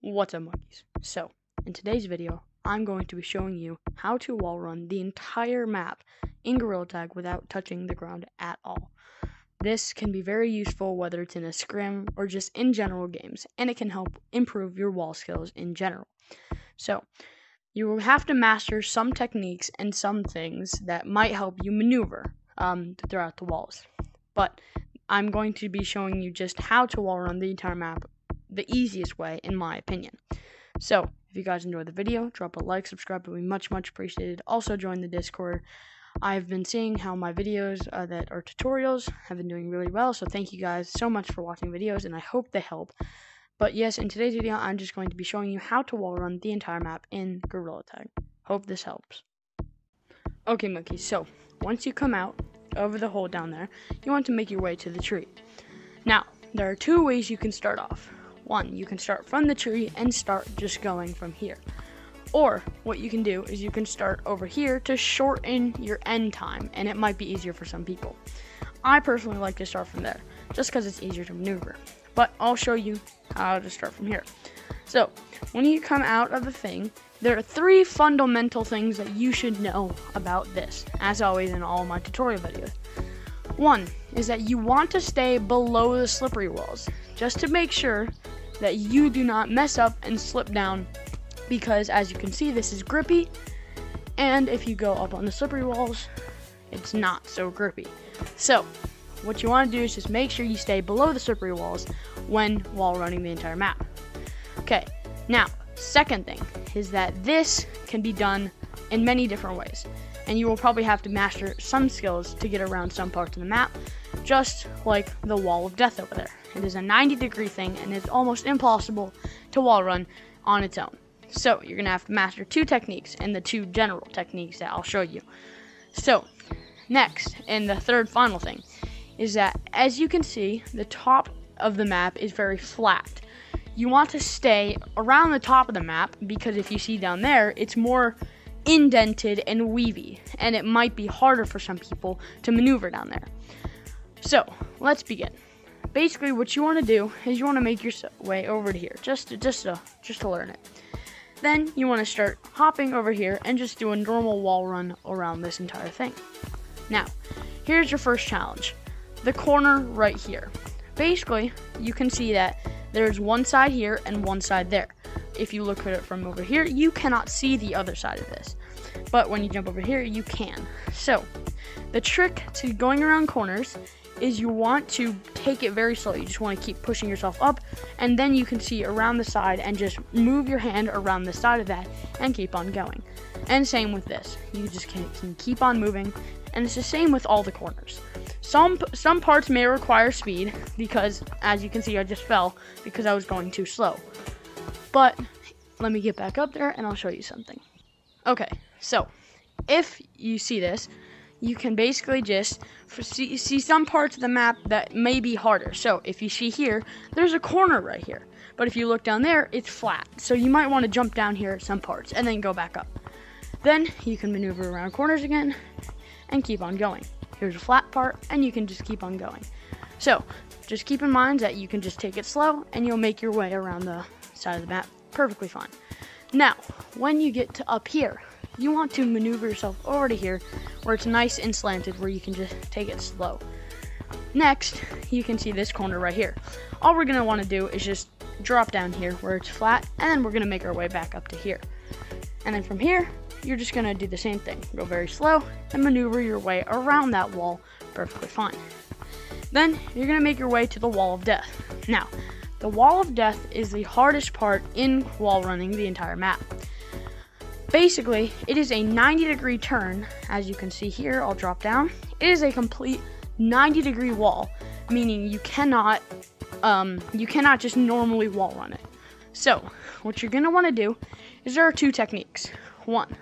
What's up, monkeys? So, in today's video, I'm going to be showing you how to wall run the entire map in Gorilla Tag without touching the ground at all. This can be very useful whether it's in a scrim or just in general games, and it can help improve your wall skills in general. So, you will have to master some techniques and some things that might help you maneuver throughout the walls. But I'm going to be showing you just how to wall run the entire map the easiest way, in my opinion. So, if you guys enjoyed the video, drop a like, subscribe, it would be much appreciated. Also, join the Discord. I've been seeing how my videos that are tutorials have been doing really well, so thank you guys so much for watching videos, and I hope they help. But yes, in today's video, I'm just going to be showing you how to wall run the entire map in Gorilla Tag. Hope this helps. Okay, monkeys, so once you come out over the hole down there, you want to make your way to the tree. Now, there are two ways you can start off. One, you can start from the tree and start just going from here. Or, what you can do is you can start over here to shorten your end time, and it might be easier for some people. I personally like to start from there, just because it's easier to maneuver. But I'll show you how to start from here. So, when you come out of the thing, there are three fundamental things that you should know about this, as always in all my tutorial videos. One is that you want to stay below the slippery walls, just to make sure that you do not mess up and slip down, because as you can see, this is grippy, and if you go up on the slippery walls, it's not so grippy. So, what you want to do is just make sure you stay below the slippery walls when wall running the entire map. Okay, now, second thing is that this can be done in many different ways, and you will probably have to master some skills to get around some parts of the map, just like the wall of death over there. It is a 90-degree thing, and it's almost impossible to wall run on its own. So, you're going to have to master two techniques, and the two general techniques that I'll show you. So, next, and the third final thing, is that, as you can see, the top of the map is very flat. You want to stay around the top of the map, because if you see down there, it's more indented and weavy, and it might be harder for some people to maneuver down there. So, let's begin. Basically, what you want to do is you want to make your way over to here, just to learn it. Then you want to start hopping over here and just do a normal wall run around this entire thing. Now, here's your first challenge, the corner right here. Basically, you can see that there's one side here and one side there. If you look at it from over here, you cannot see the other side of this. But when you jump over here, you can. So, the trick to going around corners is you want to take it very slow. You just want to keep pushing yourself up, and then you can see around the side and just move your hand around the side of that and keep on going. And same with this. You just can keep on moving, and it's the same with all the corners. Some parts may require speed, because as you can see, I just fell because I was going too slow. But let me get back up there and I'll show you something. Okay, so if you see this, you can basically just see some parts of the map that may be harder. So if you see here, there's a corner right here. But if you look down there, it's flat. So you might want to jump down here at some parts and then go back up. Then you can maneuver around corners again and keep on going. Here's a flat part, and you can just keep on going. So just keep in mind that you can just take it slow and you'll make your way around the side of the map perfectly fine. Now, when you get to up here, you want to maneuver yourself over to here where it's nice and slanted, where you can just take it slow. Next, you can see this corner right here. All we're going to want to do is just drop down here where it's flat, and then we're going to make our way back up to here. And then from here, you're just going to do the same thing. Go very slow and maneuver your way around that wall perfectly fine. Then, you're going to make your way to the wall of death. Now, the wall of death is the hardest part in wall running the entire map. Basically, it is a 90-degree turn. As you can see here, I'll drop down. It is a complete 90-degree wall, meaning you cannot just normally wall run it. So, what you're gonna want to do is there are two techniques. One,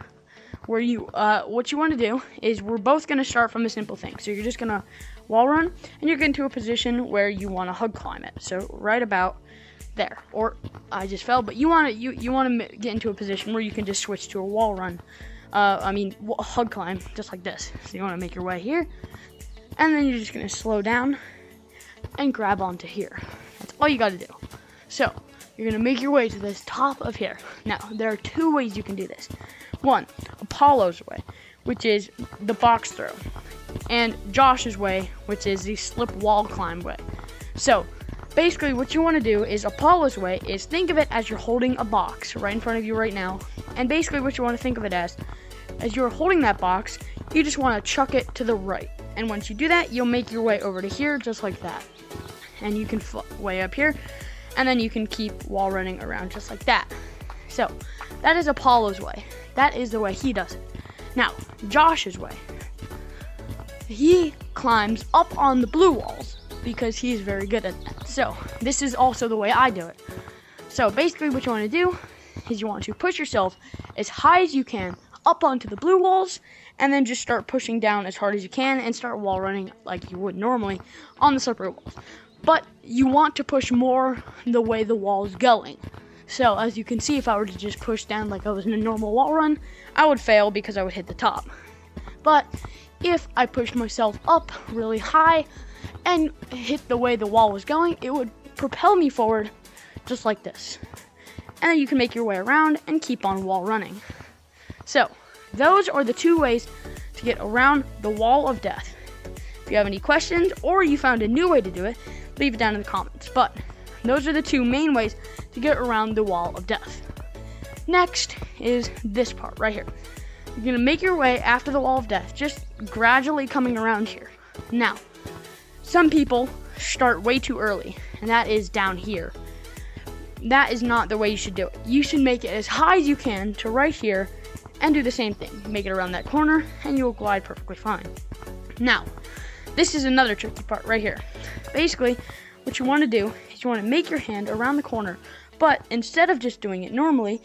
where what you want to do is we're both gonna start from a simple thing. So you're just gonna wall run, and you're getting to a position where you want to hug climb it. So right about there, or I just fell, but you want to get into a position where you can just switch to a wall run. Hug climb, just like this. So you want to make your way here, and then you're just gonna slow down and grab onto here. That's all you got to do. So you're going to make your way to this top of here. Now, there are two ways you can do this. One, Apollo's way, which is the box throw, and Josh's way, which is the slip wall climb way. So, basically what you want to do is Apollo's way is think of it as you're holding a box right in front of you right now, and basically what you want to think of it as you're holding that box, you just want to chuck it to the right. And once you do that, you'll make your way over to here just like that. And you can way up here, and then you can keep wall running around just like that. So, that is Apollo's way. That is the way he does it. Now, Josh's way. He climbs up on the blue walls because he's very good at that. So, this is also the way I do it. So, basically what you want to do is you want to push yourself as high as you can up onto the blue walls, and then just start pushing down as hard as you can and start wall running like you would normally on the slippery walls. But you want to push more the way the wall is going. So as you can see, if I were to just push down like I was in a normal wall run, I would fail because I would hit the top. But if I pushed myself up really high and hit the way the wall was going, it would propel me forward just like this. And then you can make your way around and keep on wall running. So, those are the two ways to get around the wall of death. If you have any questions or you found a new way to do it, leave it down in the comments. But those are the two main ways to get around the wall of death. Next is this part right here. You're going to make your way after the wall of death, just gradually coming around here. Now, some people start way too early, and that is down here. That is not the way you should do it. You should make it as high as you can to right here, and do the same thing. Make it around that corner, and you will glide perfectly fine. Now, this is another tricky part right here. Basically, what you want to do is you want to make your hand around the corner, but instead of just doing it normally,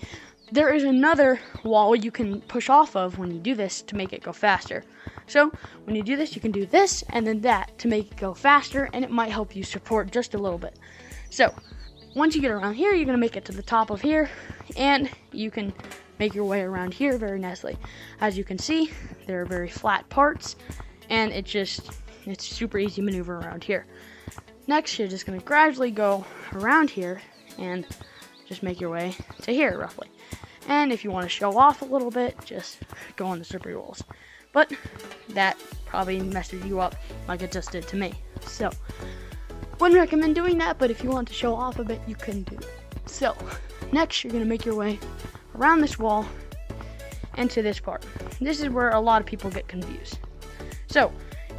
there is another wall you can push off of when you do this to make it go faster. So, when you do this, you can do this and then that to make it go faster, and it might help you support just a little bit. So, once you get around here, you're going to make it to the top of here, and you can make your way around here very nicely. As you can see, there are very flat parts, and it's super easy maneuver around here. Next, you're just going to gradually go around here and just make your way to here roughly. And if you want to show off a little bit, just go on the slippery walls. But that probably messes you up like it just did to me. So, wouldn't recommend doing that, but if you want to show off a bit, you can do it. So, next you're going to make your way around this wall and to this part. This is where a lot of people get confused. So,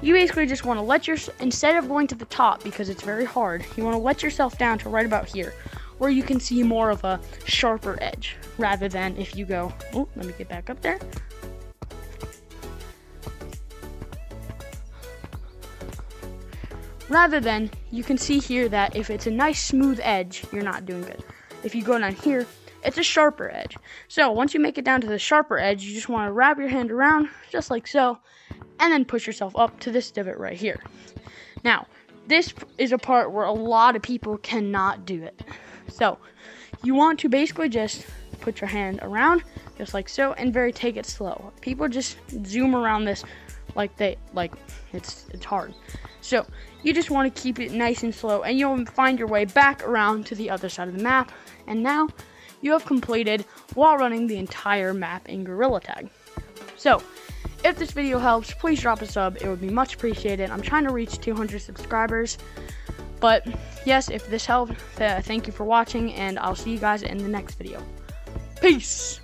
you basically just want to let instead of going to the top because it's very hard, you want to let yourself down to right about here, where you can see more of a sharper edge, rather than if you go, oh, let me get back up there. Rather than, you can see here that if it's a nice smooth edge, you're not doing good. If you go down here, it's a sharper edge. So once you make it down to the sharper edge, you just want to wrap your hand around, just like so, and then push yourself up to this divot right here. Now, this is a part where a lot of people cannot do it. So, you want to basically just put your hand around, just like so, and take it slow. People just zoom around this like it's hard. So, you just want to keep it nice and slow, and you'll find your way back around to the other side of the map. And now, you have completed wall running the entire map in Gorilla Tag. So, if this video helps, please drop a sub. It would be much appreciated. I'm trying to reach 200 subscribers. But, yes, if this helped, thank you for watching, and I'll see you guys in the next video. Peace!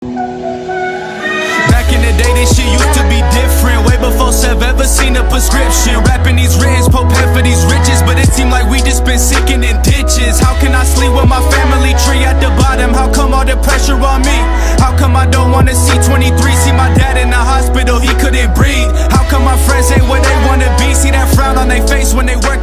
Back in the day, this shit used to be different. Way before Sev ever seen a prescription. Rapping these written, prepared for these riches, but it seemed like we just been sinking in ditches. How can I sleep with my family tree at the bottom? How come all the pressure on me? How come I don't wanna see 23? See my dad in the hospital, he couldn't breathe. How come my friends ain't where they wanna be? See that frown on their face when they work